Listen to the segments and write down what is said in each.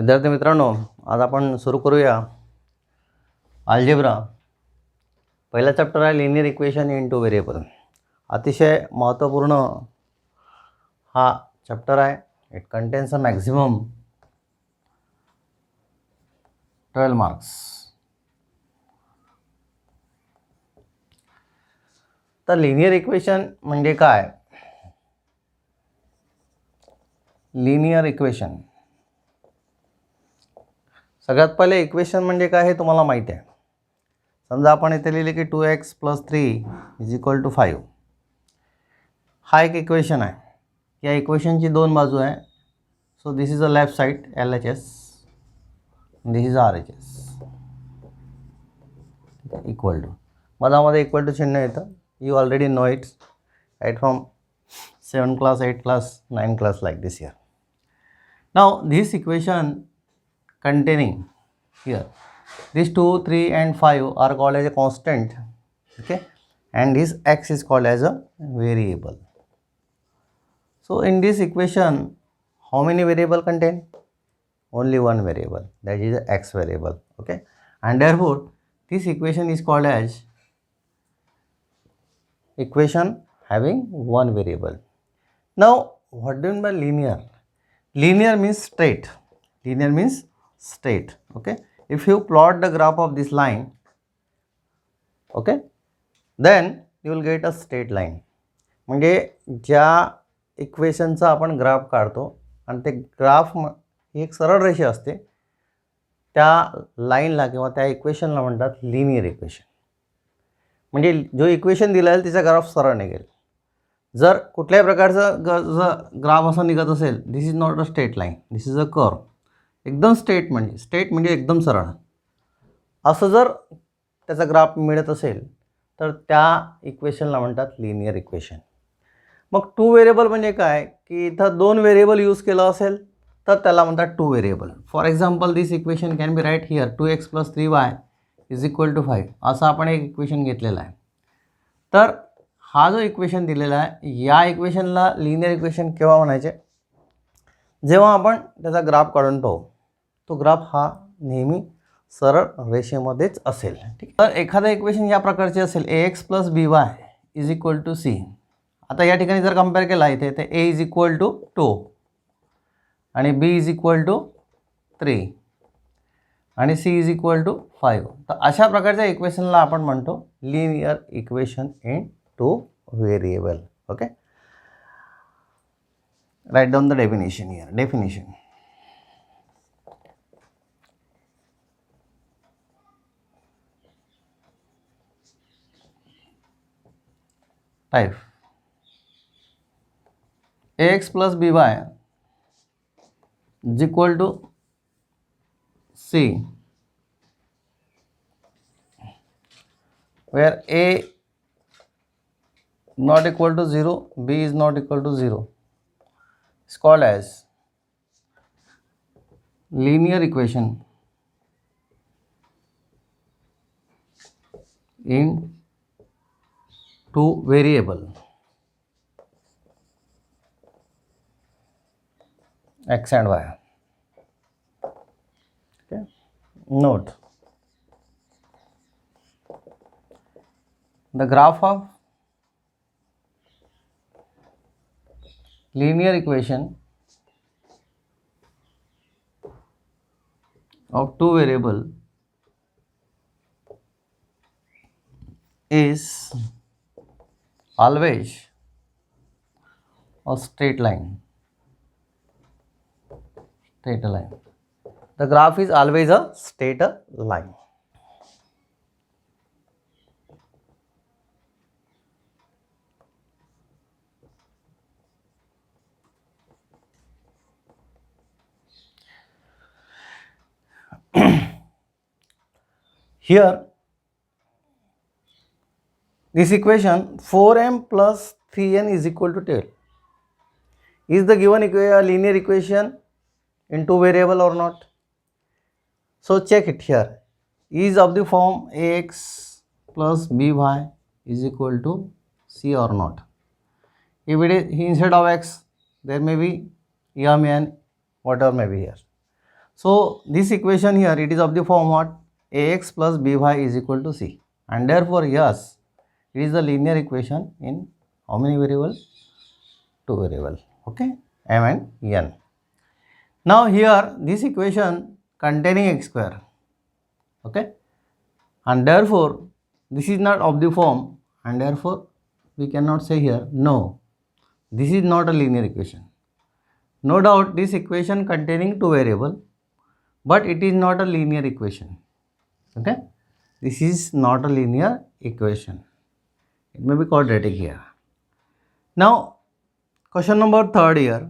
विद्यार्थी मित्रांनो, आज आपण सुरू करूया अल्जेब्रा. पहिला चॅप्टर आहे linear equation in two variable. अतिशय महत्त्वपूर्ण हा चॅप्टर आहे. It contains a maximum 12 marks. तर लिनियर इक्वेशन म्हणजे काय? लिनियर इक्वेशन सगळ्यात पहिले इक्वेशन म्हणजे काय हे तुम्हाला माहिती आहे. समजा आपण इथे लिहिले की 2x + 3 = 5. हा एक इक्वेशन आहे. या इक्वेशनची दोन बाजू आहे. So this is a left side LHS, this is RHS equal to, मधामध्ये इक्वल टू चिन्ह येतं. You already know it right from 7th class, 8th class, 9th class, like this here. Now this equation containing here these 2, 3 and 5 are called as a constant, okay, and this x is called as a variable. So in this equation how many variable contain? Only one variable, that is the x variable, okay, and therefore this equation is called as equation having one variable. Now what do you mean by linear? Linear means straight. Linear means straight, okay. If you plot the graph of this line, okay, then you will get a straight line. म्हणजे ज्या इक्वेशनचा आपण graph काढतो आणि ते graph ही एक सरळ रेषा असते, त्या लाईनला किंवा त्या इक्वेशनला म्हणतात लिनियर इक्वेशन. म्हणजे जो इक्वेशन दिला आहे तिचा ग्राफ सरळ निघेल. जर कुठल्याही प्रकारचा ग्राफ असा निघत असेल, this is not a straight line, this is a curve. एकदम स्ट्रेट म्हणजे एकदम सरळ असं जर त्याचा ग्राफ मिळत असेल तर त्या इक्वेशनला म्हणतात लिनियर इक्वेशन. मग टू व्हेरिएबल म्हणजे काय की इथं दोन व्हेरिएबल यूज केलं असेल तर त्याला म्हणतात two variable. For example this equation can be write here 2x + 3y = 5. असं आपण एक इक्वेशन घेतलेलं आहे. तर हा जो इक्वेशन दिलेला आहे, या इक्वेशनला लिनियर इक्वेशन केव्हा म्हणायचे? जेव्हा आपण त्याचा ग्राफ काढून पाहू. तो ग्राफ हा नेहमी सरळ रेषेमध्येच असेल, ठीक. तर एखादं इक्वेशन या प्रकारचे असेल ax + by = c. आता या ठिकाणी जर कंपेअर केला इथे तर a = 2 आणि b = 3 आणि c = 5. तर अशा प्रकारच्या इक्वेशनला आपण म्हणतो linear equation in two variable, okay. Write down the definition here. Definition. Type ax + by = c, where a not equal to 0, b is not equal to 0, is called as linear equation in two variable x and y, okay. Note the graph of linear equation of two variable is always a straight line. Straight line. The graph is always a straight line. Here this equation 4m + 3n = 12 is the given linear equation in two variable or not? So check it here. Is of the form ax + by = c or not? If it is instead of x, there may be m, n, whatever may be here. So this equation here, it is of the form what? Ax plus by is equal to c, and therefore yes, it is the linear equation in how many variables? 2 variable. Okay, m and n. Now here this equation containing x square, okay, and therefore this is not of the form, and therefore we cannot say here no, this is not a linear equation. No doubt this equation containing 2 variable, but it is not a linear equation. Okay, this is not a linear equation, it may be quadratic here. Now question number 3 here,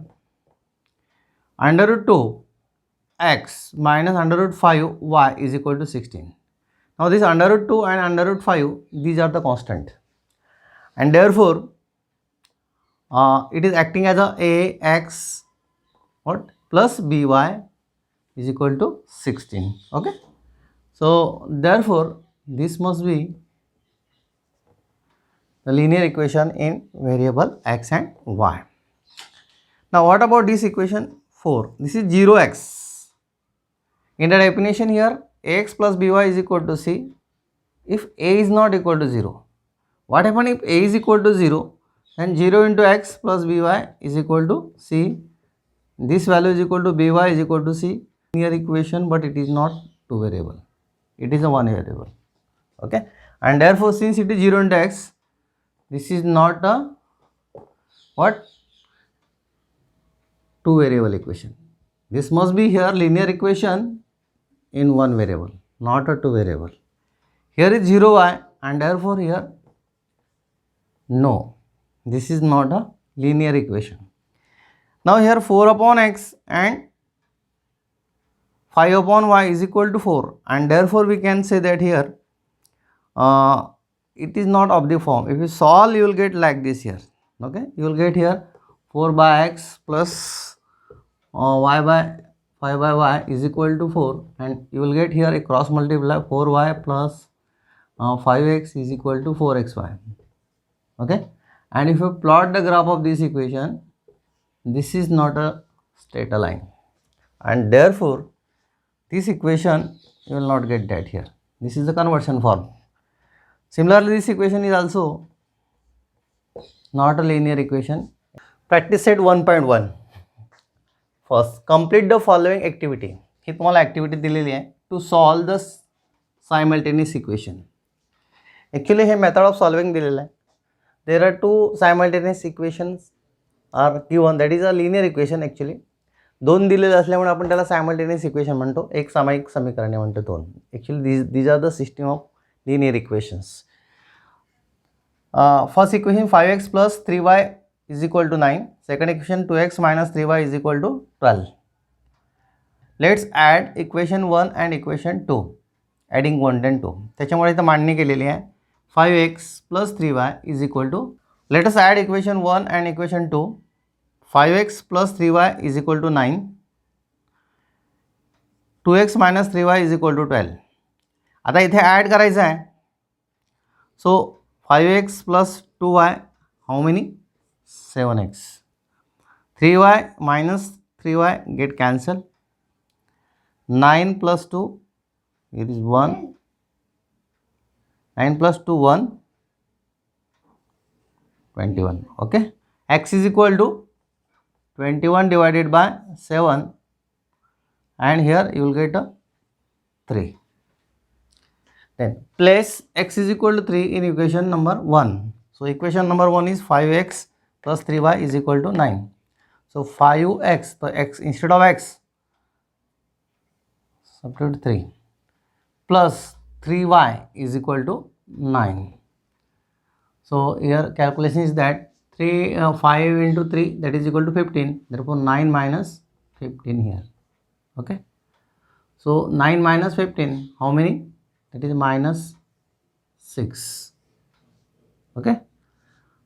under root 2 x minus under root 5 y is equal to 16. Now this under root 2 and under root 5, these are the constant, and therefore it is acting as a ax what plus by is equal to 16. Okay, so therefore this must be the linear equation in variable x and y. Now what about this equation 4? This is 0x. In the definition here, ax plus by is equal to c if a is not equal to 0. What happens if a is equal to 0? Then 0 into x plus by is equal to c. This value is equal to by is equal to c. Linear equation, but it is not 2 variable. It is a 1 variable. Okay, and therefore since it is 0 into x, this is not a what? 2 variable equation. This must be here linear equation in 1 variable, not a 2 variable. Here is 0y, and therefore here no, this is not a linear equation. Now here 4 upon x and 5 upon y is equal to 4, and therefore we can say that here it is not of the form. If you solve, you will get like this here. Okay, you will get here 4 by x plus y by 5 by y is equal to 4, and you will get here a cross multiply 4y plus 5x is equal to 4xy. Okay, and if you plot the graph of this equation, this is not a straight line, and therefore this equation you will not get that here. This is the conversion form. Similarly, this equation is also not a linear equation. Practice set 1.1. First, complete the following activity. ही तुम्हाला activity दिलेली आहे to solve the simultaneous equation. Actually हे method of solving दिलेलं आहे. There are 2 simultaneous equations are given, that is a linear equation. Actually 2 दिलेले असल्यामुळे आपण त्याला सायमल्टेनियस इक्वेशन म्हणतो, एक सामायिक समीकरणे म्हणतो 2. Actually these are the system of linear equations. First equation 5x plus 3y is equal to 9. Second equation 2x minus 3y is equal to 12. Let's add equation 1 and equation 2. Adding 1 and 2. त्याच्यामुळे इथं मांडणी केलेली आहे 5x plus 3y is equal to. Let us add equation 1 and equation 2. 5x plus 3y is equal to 9. 2x minus 3y is equal to 12. आता इथे add करायचं आहे. सो 5x plus 2y how many 7x. 3y minus 3y get cancel. 9 plus 2 it is 1. 9 plus 2 1 21. Okay, x is equal to 21 divided by 7, and here you will get a 3. Then place x is equal to 3 in equation number 1. So equation number 1 is 5x plus 3y is equal to 9. So 5x, so x instead of x substitute 3 plus 3y is equal to 9. So here calculation is that 5 into 3 that is equal to 15. Therefore 9 minus 15 here. Okay, so 9 minus 15 how many? That is minus 6. Okay,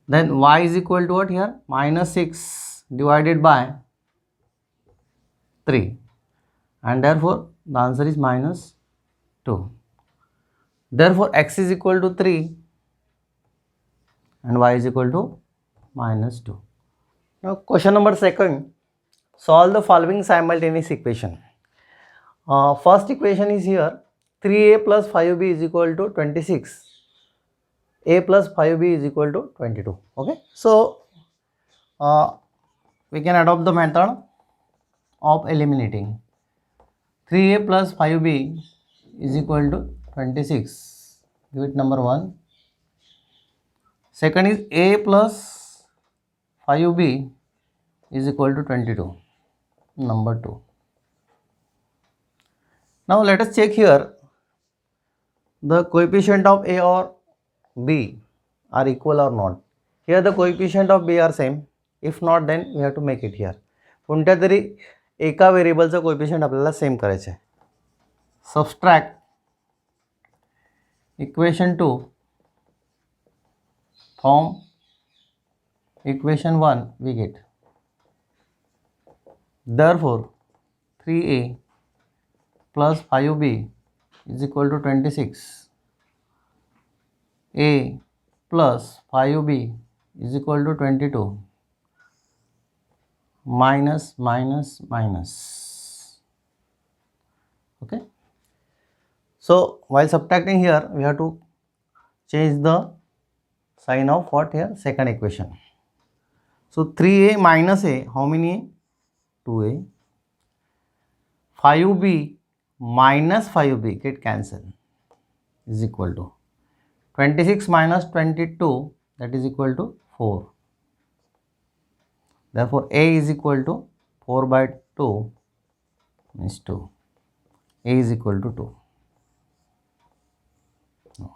then y is equal to what here? Minus 6 divided by 3, and therefore the answer is minus 2. Therefore x is equal to 3 and y is equal to minus 2. Now question number 2, solve the following simultaneous equation. First equation is here, 3a plus 5b is equal to 26. A plus 5b is equal to 22. Okay, so we can adopt the method of eliminating. 3a plus 5b is equal to 26. Give it number 1. Second is a plus 5b is equal to 22. Number 2. Now let us check here the coefficient of a or b are equal or not. Here the coefficient of b are same. If not, then we have to make it here. कोणत्या तरी एका व्हेरिएबलचं coefficient आपल्याला same करायचं आहे. Subtract equation 2 from equation 1 we get. Therefore 3a plus 5b is equal to 26. A plus 5b is equal to 22. Minus minus minus. Okay. So while subtracting here, we have to change the sign of what here? Second equation. So 3a minus a, how many a? 2a. 5b minus 5b get cancelled is equal to 26 minus 22, that is equal to 4. Therefore a is equal to 4 by 2 means 2. A is equal to 2.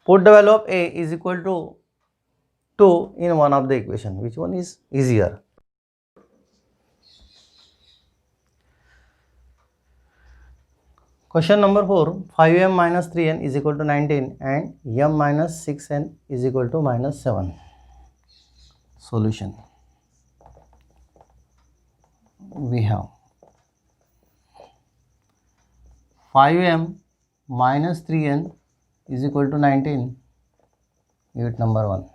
Put the value of a is equal to 2 in one of the equation. Which one is easier? Question number 4, 5m minus 3n is equal to 19 and m minus 6n is equal to minus 7. Solution. We have 5m minus 3n is equal to 19. Give it number 1.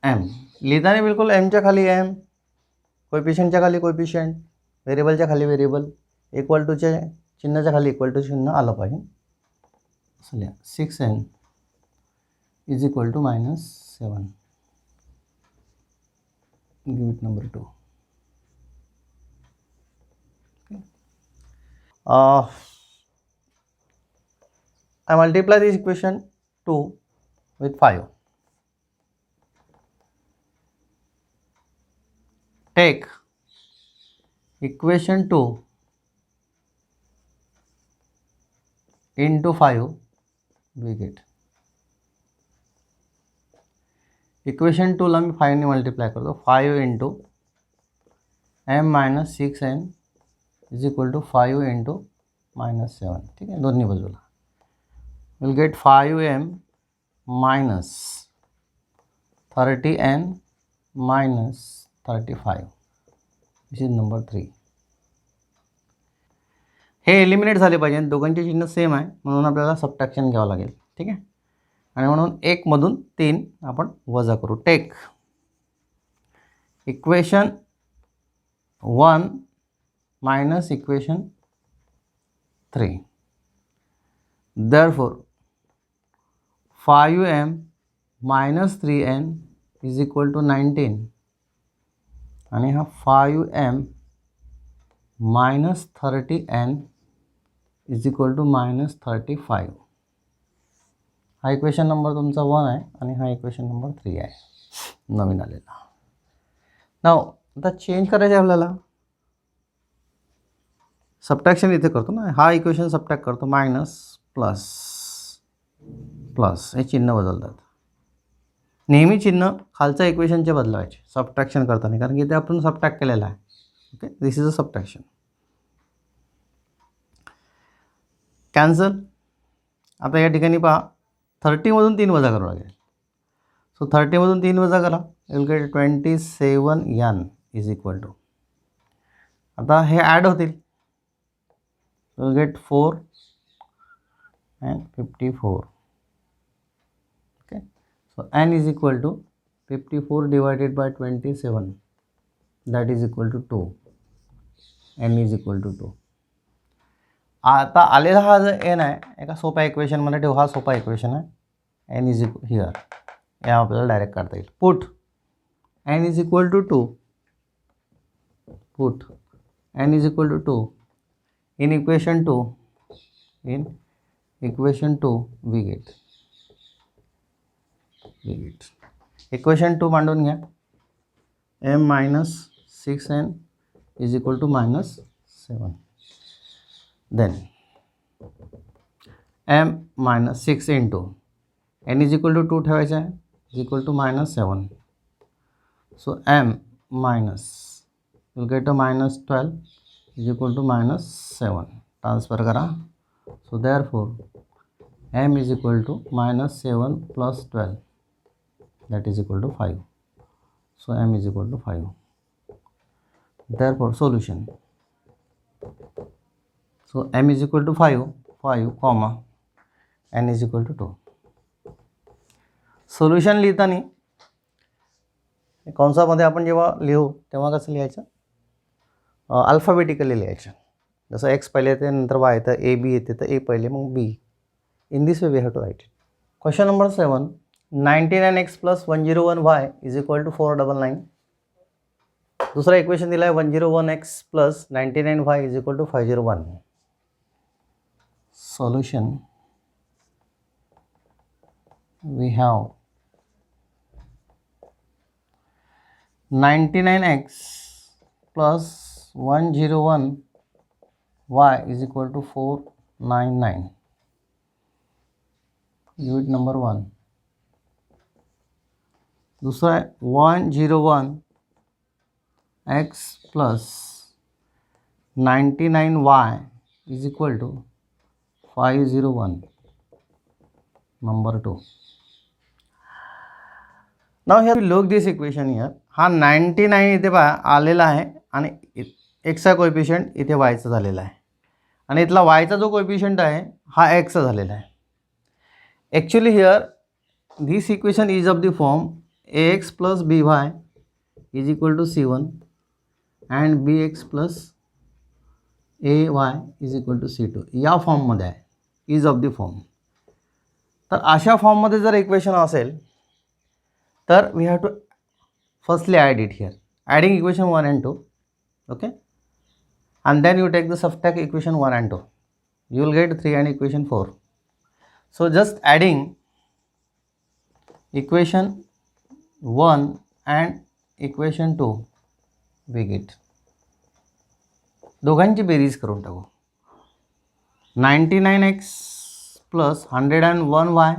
m लिहिताना बिलकुल m च्या खाली m, कोएफिशियंटच्या खाली coefficient, व्हेरिएबलच्या खाली variable, equal टूच्या चिन्हाच्या खाली equal to चिन्ह आलं पाहिजे. असं लिहा 6n is equal to minus 7. Give it number 2. Okay. I multiply this equation 2 with 5. Take equation 2 into 5, we get equation 2 ला मी 5 ने मल्टिप्लाय करतो. 5 into m minus 6n is equal to 5 into minus 7. ठीक आहे, दोन्ही बाजूला will get 5m minus 30n minus 35. This is number 3. हे eliminate झाले पाहिजे. दोघांचे चिन्ह सेम आहे म्हणून आपल्याला सबट्रॅक्शन घ्यावं लागेल. ठीक आहे, आणि म्हणून 1 मधून 3 आपण वजा करू. Take equation 1 minus equation 3. Therefore 5m minus 3n is equal to 19 आणि हा 5m minus 30n is equal to minus 35. हा इक्वेशन नंबर तुमचा 1 आहे आणि हा इक्वेशन नंबर 3 आहे नवीन आलेला. नाव आता चेंज करायचं आहे आपल्याला. सबट्रॅक्शन इथे करतो ना, हा इक्वेशन सबट्रॅक्ट करतो. मायनस प्लस प्लस हे चिन्ह बदलतात. नेहमी चिन्ह खालच्या इक्वेशनचे बदलायचे सबट्रॅक्शन करताना, कारण की ते आपण सबट्रॅक्ट केलेलं आहे. Okay, this is a subtraction. Cancel. आता या ठिकाणी पहा 30मधून 3 वजा करावं लागेल. सो 30मधून 3 वजा करा, will get 27n is equal to. आता हे ॲड होतील, will get 4 and 54. Okay, so n is equal to 54 divided by 27, that is equal to 2. N is equal to 2. आता आलेला हा जो एन आहे एका सोप्या इक्वेशनमध्ये ठेवू. हा सोपा इक्वेशन आहे. एन इज इक्वल हिअर या आपल्याला डायरेक्ट काढता येईल. Put n is equal to 2. Put n is equal to 2 in equation 2. In equation 2 we get equation 2 मांडून घ्या. m minus 6n is equal to minus 7. Then m minus 6 into n is equal to 2 ठेवायचं आहे is equal to minus 7. So m minus you'll get a minus 12 is equal to minus 7. Transfer करा. So therefore m is equal to minus 7 plus 12 that is equal to 5. So m is equal to 5. Therefore solution. So m is equal to 5 comma n is equal to 2. Solution लिहिताना कंसामध्ये आपण जेव्हा लिहू तेव्हा कसं लिहायचं, alphabetically लिहायचं. जसं x पहिले येते नंतर वाय येतं, ए बी येते तर ए पहिले मग B. In this way we have to write it. Question number 7. 99x plus 101y is equal to 499. दुसरा इक्वेशन दिला आहे 101x plus 99y is equal to 501. Solution we have 99x plus 101y is equal to 499. Unit number 1. दूसरा है 101x plus 99y is equal to 501. Number 2. Now here look this equation here. हा 99 इथे बघा आलेला आहे आणि एक्सचा कोएफिशियंट इथे वायचा झालेला आहे आणि इथला वायचा जो कोएफिशियंट आहे हा एक्सचा झालेला आहे. Actually here this equation is of the form ax plus b y is equal to c1 and bx plus a y is equal to c2 या फॉर्ममध्ये आहे, इज ऑफ द फॉर्म. तर अशा फॉर्ममध्ये जर इक्वेशन असेल तर we have to firstly add it here, adding equation 1 and 2, okay, and then you take the subtract equation 1 and 2, you will get 3 and equation 4. So just adding equation 1 and equation 2 we get. दोघांची berries करून टाकू. 99x plus 101y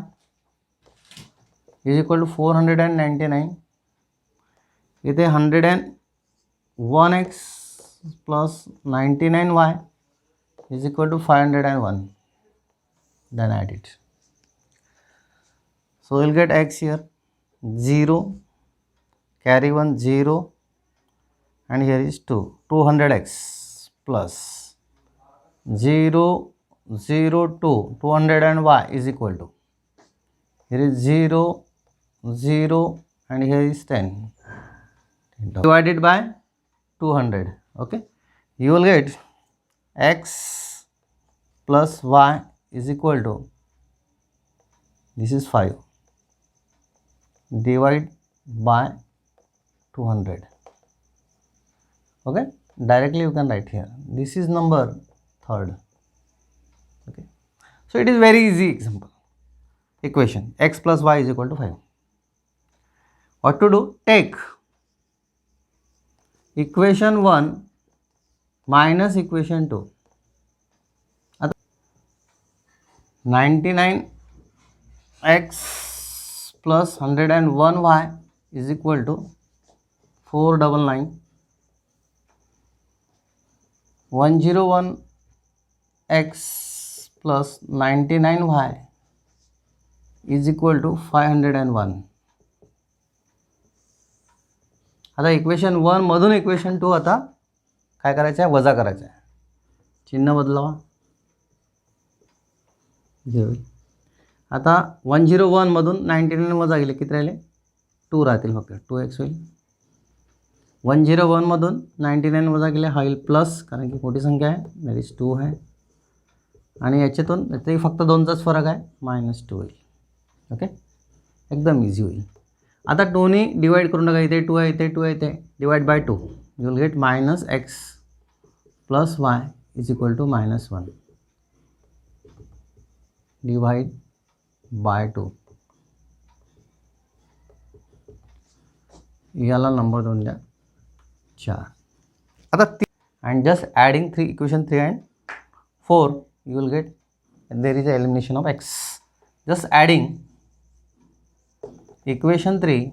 is equal to 499. इथे 101x plus 99y is equal to 501. Then add it. So we'll get x here 0, carry 1 0, and here is 2. 200x plus 0 0 2 200 and y is equal to, here is 0 0 and here is 10. Divided by 200. Okay, you will get x plus y is equal to, this is 5, divide by 200. Okay, directly you can write here, this is number 3rd. Okay, so it is very easy example. Equation x plus y is equal to 5. What to do? Take equation 1 minus equation 2. 99x plus 101y is equal to 499. 101x plus 99y is equal to 501. आता equation 1 मधून equation 2 आता काय करायचं आहे, वजा करायचं आहे. चिन्ह बदलावा. आता 101 मधून 99 वजा गेले किती राहिले, 2 राहतील फक्त. 2x होईल. 101 मधून 99 वजा केले हा येईल प्लस, कारण की मोठी संख्या आहे, दॅट इज 2 आहे. आणि याच्यातून ते फक्त 2चाच फरक आहे, -2 होईल. ओके, एकदम इझी होईल. आता 2ने डिवाइड करून टाका. इथे 2 आहे, इथे 2 आहे, इथे divide by 2. You will get -x + y = -1 divide by 2. याला नंबर 2 द्या 4. आता and just adding equation 3 and 4 you will get, there is a elimination of x. Just adding equation 3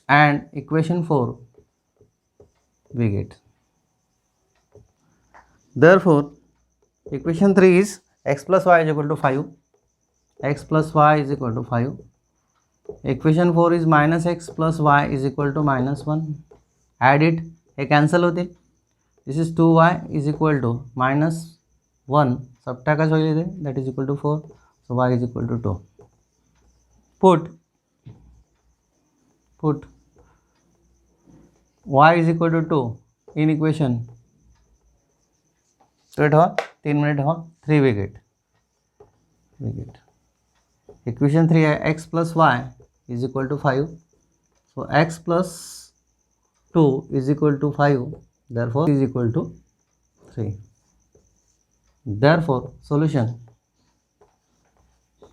and equation 4 we get. Therefore equation 3 is x plus y is equal to 5. X plus y is equal to 5. Equation 4 is -x plus y is equal to -1. Add it, hey cancel होते. This is 2y is equal to -1. Subtract होईल इथे, that is equal to 4. So y is equal to 2. Put y is equal to 2 in equation. तो ठेवा 3 minute ठेवा. 3 we get. Equation 3 है x plus y is equal to 5. So x plus 2 is equal to 5. Therefore is equal to 3. Therefore solution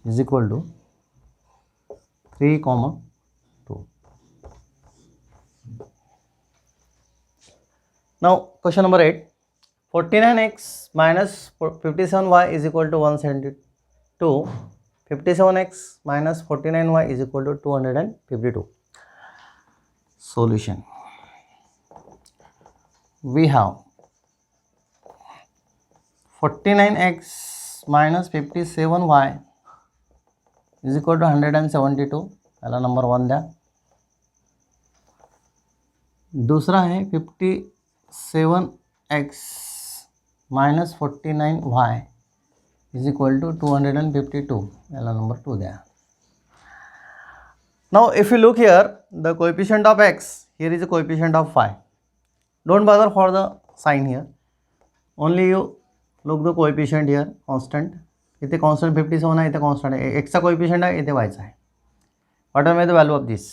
is equal to 3, 2. Now question number 8. 49x minus 57y is equal to 172. 57x minus 49y is equal to 252. Solution. We have 49x minus 57y is equal to 172. पहला number 1 द्या. दूसरा है 57x minus 49y is equal to 252. पहला number 2 द्या. Now if you look here, the coefficient of x, here is a coefficient of y. Don't bother for the sign here, only you look the coefficient here, constant. इथे constant 57 आहे, इथे constant आहे, x चा coefficient आहे, इथे y चा आहे. What are the value of this?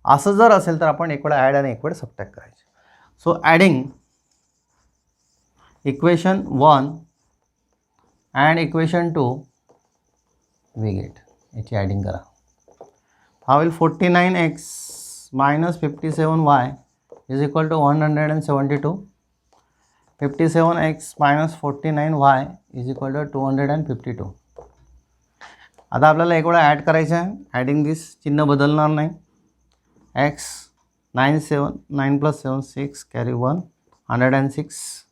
असं जर असेल तर आपण एक वेळ ॲड आणि एक वेळ सबट्रॅक्ट करायचे. So adding equation 1 and equation 2 we get, याची ॲडिंग करा. हा होईल 49x minus 57y is equal to 172. 57x minus 49y is equal to 252. आता आपल्याला एक वेळा ॲड करायचं आहे. ॲडिंग दिस चिन्ह बदलणार नाही. x 9 plus 7 6 carry 1 106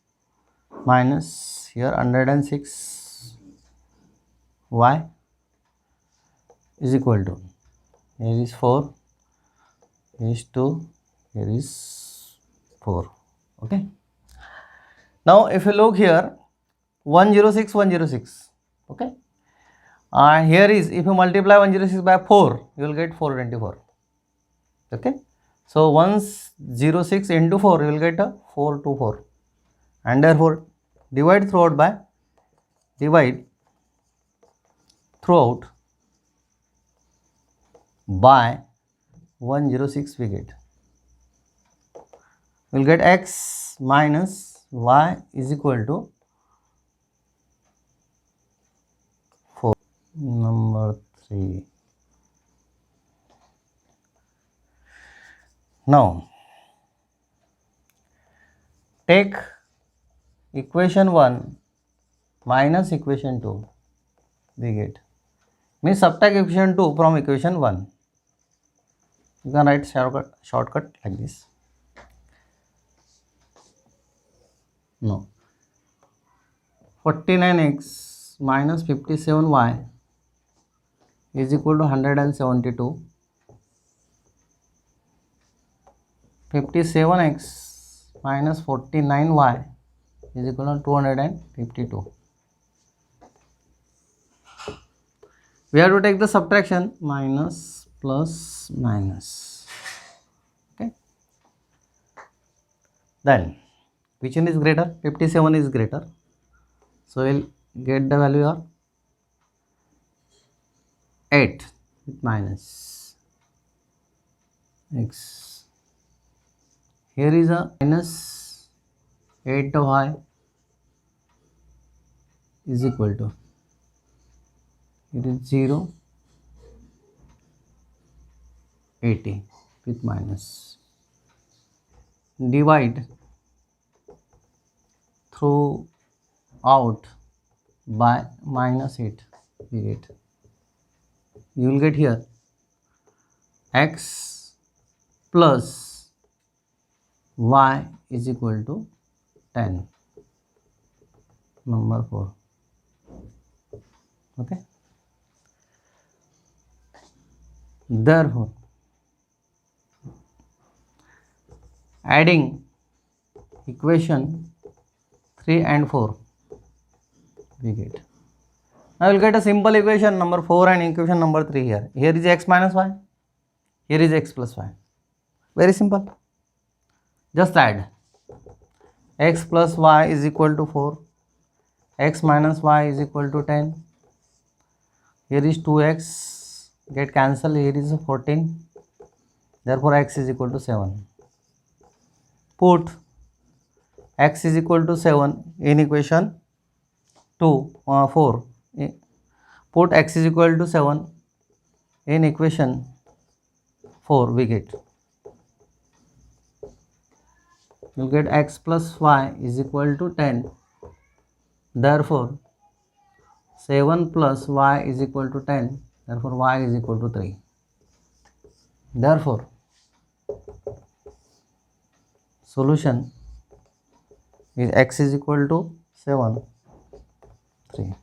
minus here 106 y is equal to, here is 4, here is 2, here is 4. Okay, now if you look here 106 106. Okay, here is, if you multiply 106 by 4 you will get 424. Okay, so 106 into 4 you will get a 424, and therefore divide throughout by by 106 we get. We will get x minus y is equal to 4. Number 3. Now take equation 1 minus equation 2 we get, means subtract equation 2 from equation 1. You can write shortcut like this. No, 49x minus 57y is equal to 172. 57x minus 49y is equal to 252. We have to take the subtraction, minus plus minus. Then which one is greater? 57 is greater. So we'll get the value of 8 with minus x. Here is a minus 8y is equal to, it is 0, 80 with minus. Divide through out by minus 8, we get, you will get here x plus y is equal to 10, number 4. Okay, therefore adding equation 3 and 4 we get. Now we will get a simple equation number 4 and equation number 3 here. Here is x minus y, here is x plus y. Very simple. Just add x plus y is equal to 4, x minus y is equal to 10. Here is 2x, get cancelled, here is 14. Therefore x is equal to 7. Put x is equal to 7 in equation 4. Put x is equal to 7 in equation 4, we get, you will get x plus y is equal to 10. Therefore 7 plus y is equal to 10. Therefore y is equal to 3. Therefore solution is x is equal to 7, 3.